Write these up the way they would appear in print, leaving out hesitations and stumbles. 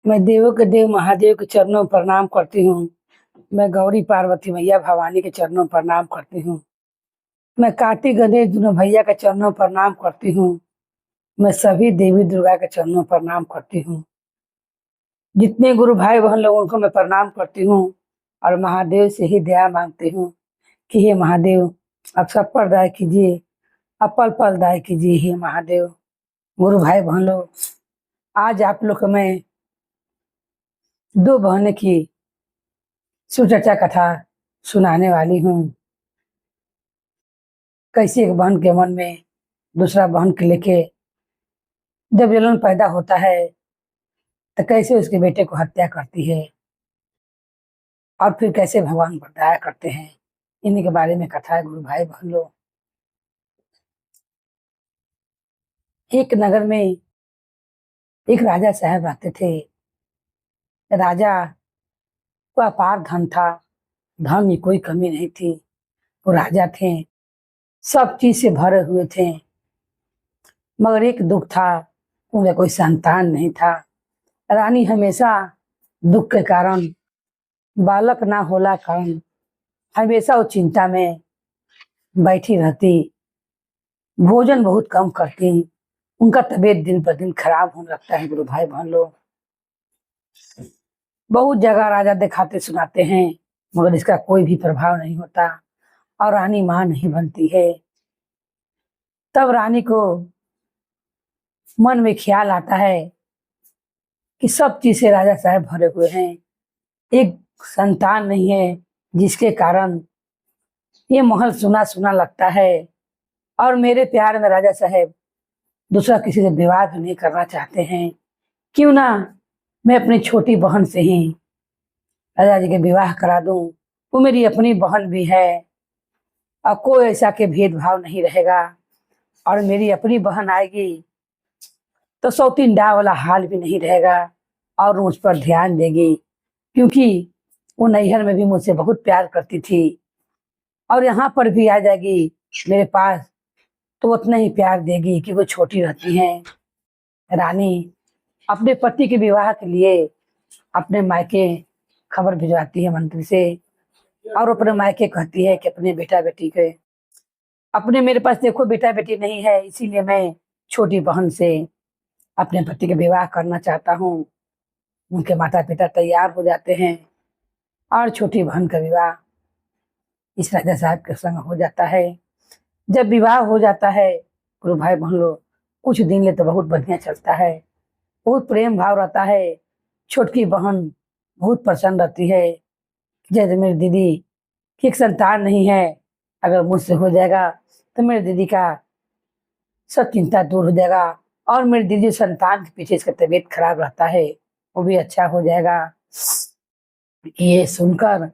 मैं देवों के देव महादेव के चरणों में प्रणाम करती हूँ। मैं गौरी पार्वती मैया भवानी के चरणों में प्रणाम करती हूँ। मैं कार्तिक गणेश दोनों भैया के चरणों में प्रणाम करती हूँ। मैं सभी देवी दुर्गा के चरणों में प्रणाम करती हूँ। जितने गुरु भाई बहन लोग उनको मैं प्रणाम करती हूँ और महादेव से ही दया मांगती हूँ कि हे महादेव आप सब पर दया कीजिए, आप पल पल दया कीजिए हे महादेव। गुरु भाई बहन लोग, आज आप लोग को मैं दो बहन की सुचर्चा कथा सुनाने वाली हूँ। कैसे एक बहन के मन में दूसरा बहन के लेके जब जलन पैदा होता है तो कैसे उसके बेटे को हत्या करती है और फिर कैसे भगवान बर्दाया करते हैं, इन्हीं के बारे में कथा है गुरु भाई बहन लोग। एक नगर में एक राजा साहब रहते थे। राजा को अपार धन था, धन की कोई कमी नहीं थी। वो राजा थे, सब चीज से भरे हुए थे, मगर एक दुख था, उन्हें कोई संतान नहीं था। रानी हमेशा दुख के कारण, बालक ना होला कारण हमेशा वो चिंता में बैठी रहती, भोजन बहुत कम करती। उनका तबीयत दिन पर दिन खराब होने लगता है। गुरु भाई बहन लोग, बहुत जगह राजा दिखाते सुनाते हैं मगर इसका कोई भी प्रभाव नहीं होता और रानी मां नहीं बनती है। तब रानी को मन में ख्याल आता है कि सब चीज से राजा साहब भरे हुए हैं, एक संतान नहीं है, जिसके कारण ये महल सुना सुना लगता है और मेरे प्यार में राजा साहब दूसरा किसी से विवाह भी नहीं करना चाहते हैं। क्यों ना मैं अपनी छोटी बहन से ही राजा जी के विवाह करा दूं, वो मेरी अपनी बहन भी है और कोई ऐसा के भेदभाव नहीं रहेगा और मेरी अपनी बहन आएगी तो सौतीन डा वाला हाल भी नहीं रहेगा और मुझ पर ध्यान देगी, क्योंकि वो नैहर में भी मुझसे बहुत प्यार करती थी और यहाँ पर भी आ जाएगी मेरे पास तो उतना ही प्यार देगी कि वो छोटी रहती हैं। रानी अपने पति के विवाह के लिए अपने मायके खबर भिजवाती है मंत्री से और अपने मायके कहती है कि अपने बेटा बेटी के अपने मेरे पास देखो बेटा बेटी नहीं है, इसीलिए मैं छोटी बहन से अपने पति का विवाह करना चाहता हूँ। उनके माता पिता तैयार हो जाते हैं और छोटी बहन का विवाह इस राजा साहब के संग हो जाता है। जब विवाह हो जाता है गुरु भाई बहन लोग, कुछ दिन ले तो बहुत बढ़िया चलता है, बहुत प्रेम भाव रहता है। छोटकी बहन बहुत प्रसन्न रहती है, जैसे मेरी दीदी की एक संतान नहीं है, अगर मुझसे हो जाएगा तो मेरी दीदी का सब चिंता दूर हो जाएगा और मेरी दीदी संतान के पीछे इसका तबीयत खराब रहता है, वो भी अच्छा हो जाएगा। ये सुनकर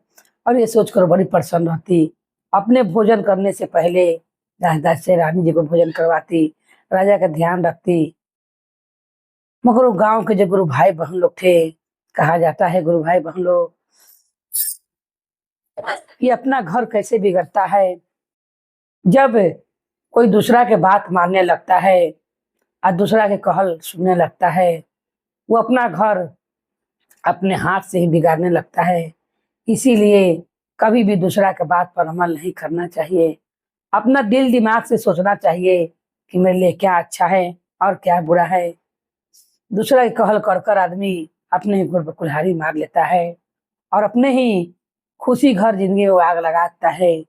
और ये सोचकर बड़ी प्रसन्न रहती। अपने भोजन करने से पहले राजदास से रानी जी को भोजन करवाती, राजा का ध्यान रखती। मगर वो गांव के जो गुरु भाई बहन लोग थे, कहा जाता है गुरु भाई बहन लोग ये अपना घर कैसे बिगड़ता है जब कोई दूसरा के बात मानने लगता है और दूसरा के कहल सुनने लगता है। वो अपना घर अपने हाथ से ही बिगाड़ने लगता है। इसीलिए कभी भी दूसरा के बात पर अमल नहीं करना चाहिए। अपना दिल दिमाग से सोचना चाहिए कि मेरे लिए क्या अच्छा है और क्या बुरा है। दूसरा की कहल कर कर आदमी अपने ही गुर पर कुल्हाड़ी मार लेता है और अपने ही खुशी घर जिंदगी में आग लगाता है।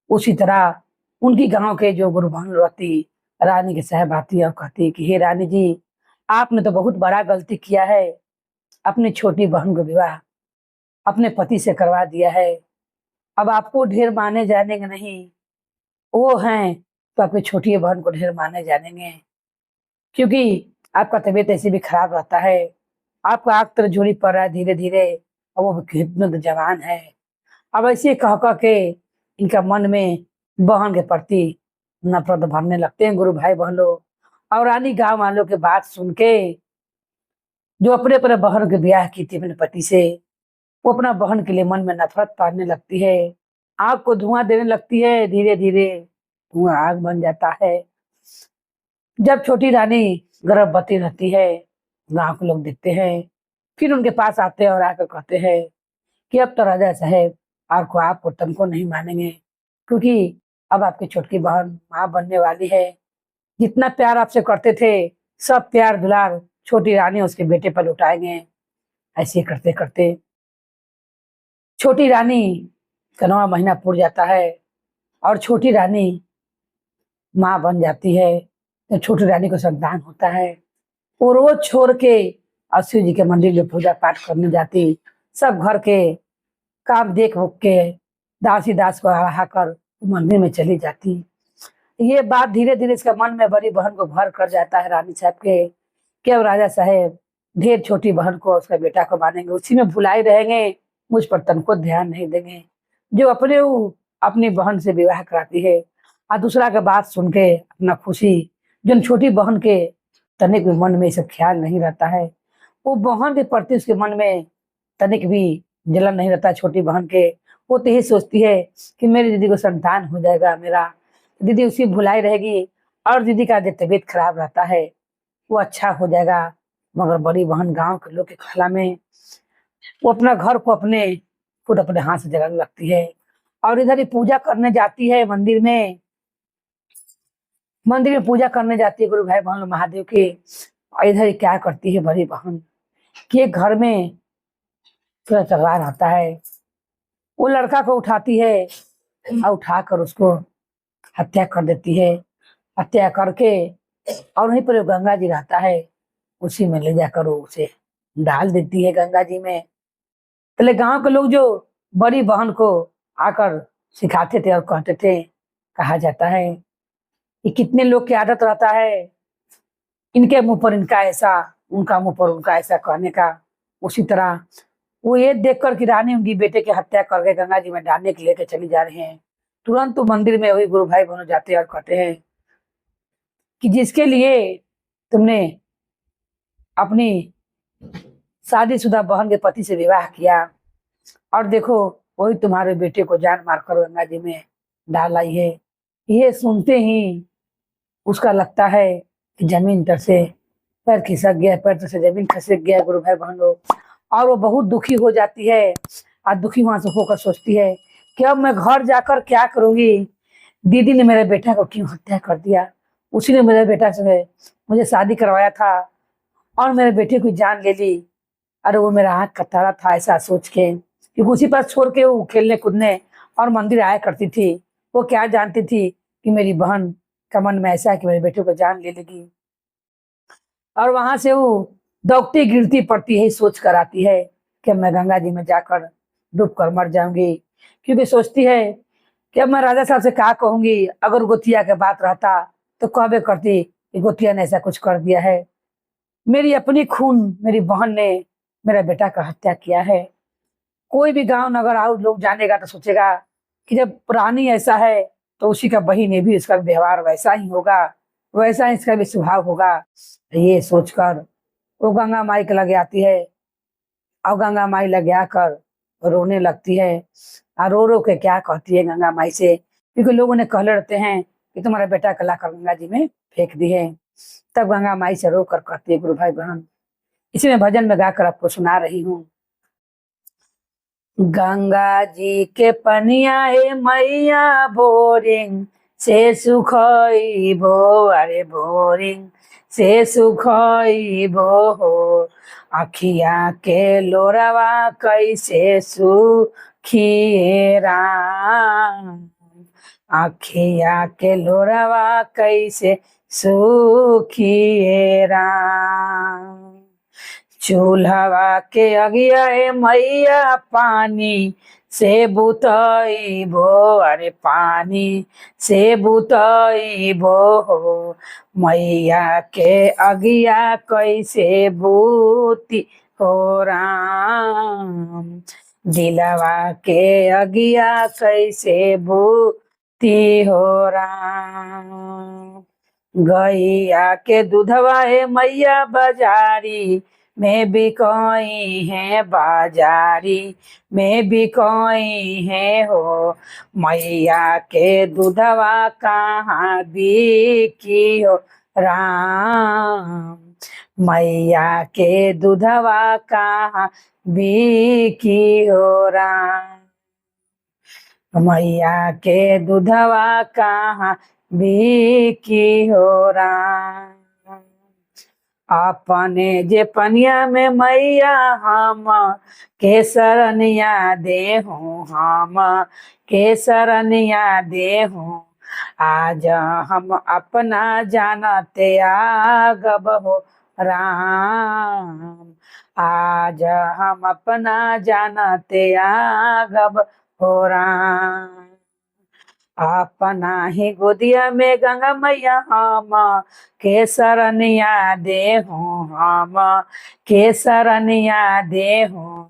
उसी तरह उनकी गांव के जो गुरु बहन रहती रानी के साहब आती और कहती कि हे रानी जी, आपने तो बहुत बड़ा गलती किया है, अपनी छोटी बहन को विवाह अपने पति से करवा दिया है। अब आपको ढेर माने जानेंगे नहीं, वो हैं तो आपकी छोटी बहन को ढेर माने जानेंगे, क्योंकि आपका तबीयत ऐसे भी खराब रहता है, आपका आग तर झोली पड़ रहा है धीरे धीरे और वो कितना तो जवान है। अब ऐसे कह कह के इनका मन में बहन के प्रति नफरत भरने लगते हैं गुरु भाई बहन लोग। और रानी गांव वालों के बात सुन के, जो अपने अपने बहन के ब्याह की थी अपने पति से, वो अपना बहन के लिए मन में नफरत पालने लगती है। आग को धुआं देने लगती है, धीरे धीरे धुआं आग बन जाता है। जब छोटी रानी गर्भवती रहती है, गांव के लोग देखते हैं फिर उनके पास आते हैं और आकर कहते हैं कि अब तो राजा साहेब आपको आपको तनको नहीं मानेंगे, क्योंकि अब आपकी छोटकी बहन माँ बनने वाली है। जितना प्यार आपसे करते थे सब प्यार दुलार छोटी रानी उसके बेटे पर लुटाएंगे। ऐसे करते करते छोटी रानी का 9वां महीना पूर जाता है और छोटी रानी माँ बन जाती है। तो छोटी रानी को संतान होता है। वो रोज छोड़ के और शिव जी के मंदिर में पूजा पाठ करने जाती। सब घर के काम देख उख के दासी दास को हरा कर मंदिर में चली जाती। ये बात धीरे धीरे इसका मन में बड़ी बहन को घर कर जाता है रानी साहब के कि अब राजा साहेब ढेर छोटी बहन को उसका बेटा को मानेंगे, उसी में भुलाए रहेंगे, मुझ पर तनको ध्यान नहीं देंगे। जो अपने वो अपनी बहन से विवाह कराती है और दूसरा का बात सुन के अपना खुशी, जो छोटी बहन के तनिक भी मन में ये सब ख्याल नहीं रहता है। वो बहन के प्रति उसके मन में तनिक भी जलन नहीं रहता छोटी बहन के। वो तो यही सोचती है कि मेरी दीदी को संतान हो जाएगा, मेरा दीदी उसी भुलाई रहेगी और दीदी का जो तबीयत खराब रहता है वो अच्छा हो जाएगा। मगर बड़ी बहन गांव के लोग के ख्याल में वो अपना घर को अपने खुद अपने हाथ से जलाने लगती है और इधर ही पूजा करने जाती है मंदिर में। मंदिर में पूजा करने जाती है गुरु भाई बहन लोग महादेव के। और इधर ही क्या करती है बड़ी बहन कि एक घर में थोड़ा तकरार आता है। वो लड़का को उठाती है और उठाकर उसको हत्या कर देती है। हत्या करके और वहीं पर गंगा जी रहता है, उसी में ले जाकर वो उसे डाल देती है गंगा जी में। पहले गांव के लोग जो बड़ी बहन को आकर सिखाते थे और कहते थे, कहा जाता है कि कितने लोग की आदत रहता है इनके मुंह पर इनका ऐसा, उनका मुंह पर उनका ऐसा कहने का। उसी तरह वो ये देखकर कि रानी उनकी बेटे की हत्या करके गंगा जी में डालने के लेके चली जा रहे हैं, तुरंत तो मंदिर में वही गुरु भाई बहनों जाते हैं और कहते हैं कि जिसके लिए तुमने अपनी शादीशुदा बहन के पति से विवाह किया और देखो वही तुम्हारे बेटे को जान मारकर गंगा जी में डाल आई है। ये सुनते ही उसका लगता है कि जमीन तर से पैर खिसक गया, पैर तर से जमीन खिसक गया गुरु भाई बहन लोग। और वो बहुत दुखी हो जाती है और दुखी वहां से होकर सोचती है कि अब मैं घर जाकर क्या करूंगी। दीदी ने मेरे बेटा को क्यों हत्या कर दिया, उसी ने मेरे बेटा से मुझे शादी करवाया था और मेरे बेटे की जान ले ली। अरे वो मेरा हाथ का तारा था, ऐसा सोच के, क्योंकि उसी पास छोड़ के वो खेलने कूदने और मंदिर आया करती थी। वो क्या जानती थी कि मेरी बहन का मन में ऐसा है कि मेरे बेटे को जान ले लेगी। और वहां से वो दौड़ती गिरती पड़ती है, सोच कर आती है कि मैं गंगा जी में जाकर डूब कर मर जाऊंगी। क्योंकि सोचती है कि अब मैं राजा साहब से क्या कहूंगी, अगर गोतिया के बात रहता तो कहबे करती कि गोतिया ने ऐसा कुछ कर दिया है। मेरी अपनी खून मेरी बहन ने मेरा बेटा का हत्या किया है। कोई भी गांव नगर और लोग जानेगा तो सोचेगा कि जब रानी ऐसा है तो उसी का बहन ने भी इसका व्यवहार वैसा ही होगा, वैसा ही इसका भी स्वभाव होगा। ये सोचकर वो गंगा माई के लगे आती है और गंगा माई लगे आकर रोने लगती है। और रो रो के क्या कहती है गंगा माई से, क्योंकि लोगों ने कहले रहते हैं कि तुम्हारा बेटा कला कर गंगा जी में फेंक दिए। तब गंगा माई से रो कर कहती है गुरु भाई बहन, इसी में भजन में गाकर आपको सुना रही हूँ। गंगा जी के पनिया ए मैया बोरिंग से सुखइबो, अरे बोरिंग से सुखइबो हो। अखिया के लोरवा कैसे सुखिए राम, अखिया के लोरवा कैसे सुखिए राम। चूल्हा के अगिया मैया पानी से बुतइबो, अरे पानी से बुतइबो हो। मैया के अगिया कैसे बूती हो राम, दिलवा के अगिया कैसे बूती हो राम। गैया के दूधवा मैया बाजारी में बिकोई है, बाजारी में बिकोई है हो। मैया के दूधवा कहाँ बिकी हो राम, मैया के दूधवा कहाँ बिकी हो राम। मैया के दूधवा कहाँ बिकी हो राम। अपने जे पनिया में मैया हम के शरणिया देहूँ, हम के शरणिया देहूँ। आज हम अपना जानते आगब हो राम। आज हम अपना जानते आगब हो राम। अपना ही गोदिया में गंगा मैया हम के शरणिया देहूँ, हम के शरणिया देहूँ।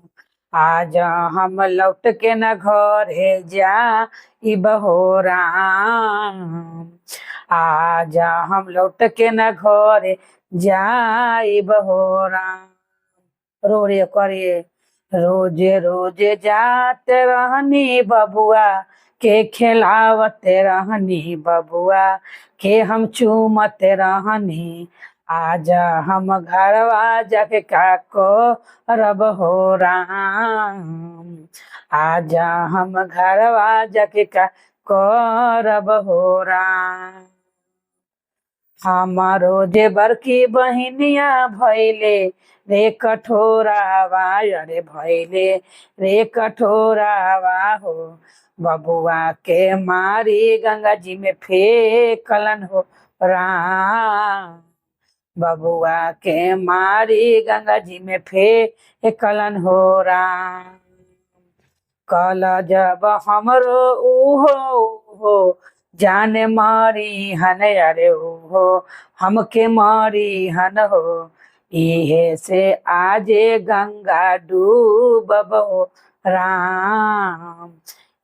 आज हम लौट के न घरे जाइब हो राम। आज हम लौट के न घरे जाइब हो राम। रो रे करे रोजे रोजे जाते रहनी बबुआ के खिलावते रहनी, बबुआ के हम चूमते रहनी। आज हम घरवा जाके का करब हो राम। आज हम घरवा जाके का करब हो राम। हमारो जे बड़की बहिनिया भैले रे कठोरावा, अरे भैले रे कठोरावा हो। बबुआ के मारी गंगा जी में फेंकलन हो राम। बबुआ के मारी गंगा जी में फेंकलन हो राम। कल जब हमरो उहो जाने मारी हन, अरे उहो हमके मारी हन हो। इहे से आजे गंगा डूबब हो राम।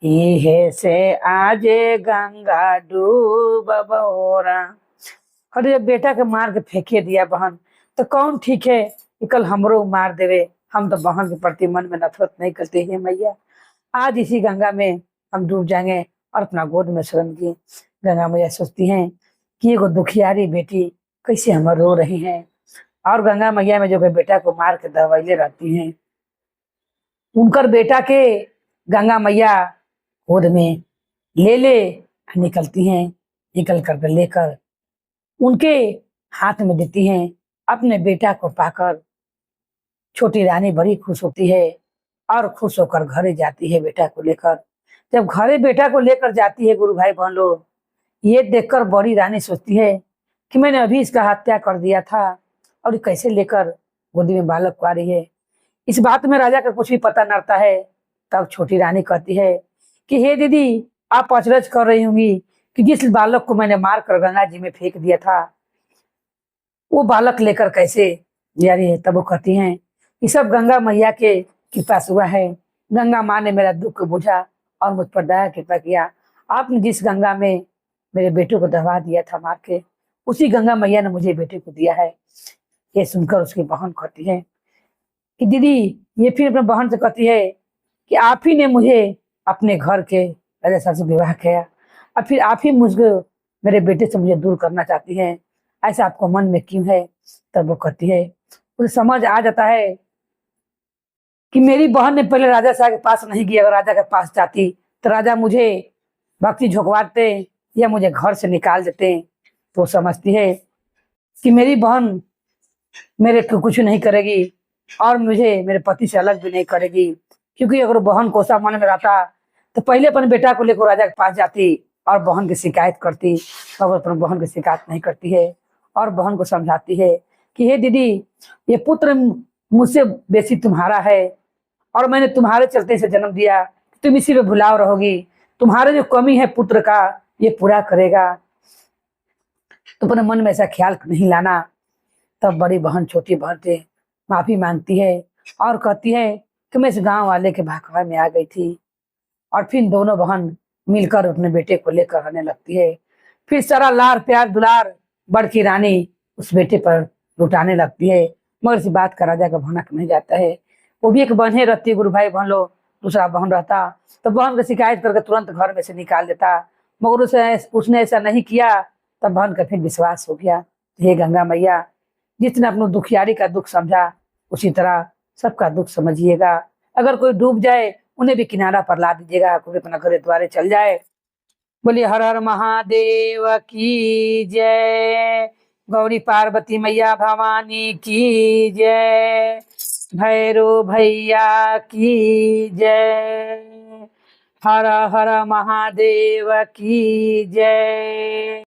इहे से आजे गंगा डूबब हो राम। अरे जब बेटा के मार के फेंके दिया बहन तो कौन ठीक है कि कल हमरो मार देवे। हम तो बहन के प्रति मन में नफरत नहीं करते हैं मैया। आज इसी गंगा में हम डूब जाएंगे और अपना गोद में शरण की। गंगा मैया सोचती हैं कि एगो दुखियारी बेटी कैसे हम रो रही हैं। और गंगा मैया में जो बेटा को मार के दवाइले रहती हैं, उनकर बेटा के गंगा मैया गोद में ले निकलती हैं। निकल कर लेकर उनके हाथ में देती हैं। अपने बेटा को पाकर छोटी रानी बड़ी खुश होती है और खुश होकर घरे जाती है बेटा को लेकर। जब घरे बेटा को लेकर जाती है गुरु भाई बहन लोग, ये देखकर बड़ी रानी सोचती है कि मैंने अभी इसका हत्या कर दिया था और कैसे लेकर गोदी में बालक को आ रही है। इस बात में राजा का कुछ भी पता न रहता है। तब छोटी रानी कहती है कि हे दीदी, आप अचरज कर रही होंगी कि जिस बालक को मैंने मार कर गंगा जी में फेंक दिया था वो बालक लेकर कैसे जा रही है। तब वो कहती हैं कि सब गंगा मैया के कृपा से हुआ है। गंगा माँ ने मेरा दुख बुझा और मुझ पर दया कृपा किया। आपने जिस गंगा में मेरे बेटे को दबा दिया था मार के, उसी गंगा मैया ने मुझे बेटे को दिया है। ये सुनकर उसकी बहन कहती है कि दीदी, ये फिर अपने बहन से कहती है कि आप ही ने मुझे अपने घर के राजा साहब से विवाह किया और फिर आप ही मुझको मेरे बेटे से मुझे दूर करना चाहती हैं। ऐसा आपको मन में क्यों है। तब वो कहती है, उसे समझ आ जाता है कि मेरी बहन ने पहले राजा साहब के पास नहीं गई। अगर राजा के पास जाती तो राजा मुझे भक्ति झोंकवाते या मुझे घर से निकाल देते। तो समझती है कि मेरी बहन मेरे को कुछ नहीं करेगी और मुझे मेरे पति से अलग भी नहीं करेगी। क्योंकि अगर बहन को ऐसा मन में रहता तो पहले अपने बेटा को लेकर राजा के पास जाती और बहन की शिकायत करती। तब अपने बहन की शिकायत नहीं करती है और बहन को समझाती है कि हे दीदी, ये पुत्र मुझसे बेसी तुम्हारा है और मैंने तुम्हारे चलते से जन्म दिया। तुम इसी पे भुलाव रहोगी। तुम्हारे जो कमी है पुत्र का ये पूरा करेगा। तो अपने मन में ऐसा ख्याल नहीं लाना। तब बड़ी बहन छोटी बहन से माफी मांगती है और कहती है कि मैं इस गांव वाले के भाखड़ा में आ गई थी। और फिर दोनों बहन मिलकर अपने बेटे को लेकर रहने लगती है। फिर सारा लार प्यार दुलार बड़की रानी उस बेटे पर लुटाने लगती है। मगर इस बात का राजा का भनक नहीं जाता है। वो भी एक बहन रहती है, गुरु भाई बहन लोग, दूसरा बहन रहता तो बहन की शिकायत करके तुरंत घर में से निकाल देता। मगर उसने ऐसा नहीं किया। तब बहन का फिर विश्वास हो गया, हे गंगा मैया, जितना अपने दुखियारी का दुख समझा उसी तरह सबका दुख समझिएगा। अगर कोई डूब जाए उन्हें भी किनारा पर ला दीजिएगा, कोई अपना घर द्वारे चल जाए। बोलिए हर हर महादेव की जय, गौरी पार्वती मैया भवानी की जय, भैरो भैया की जय, हर हर महादेव की जय।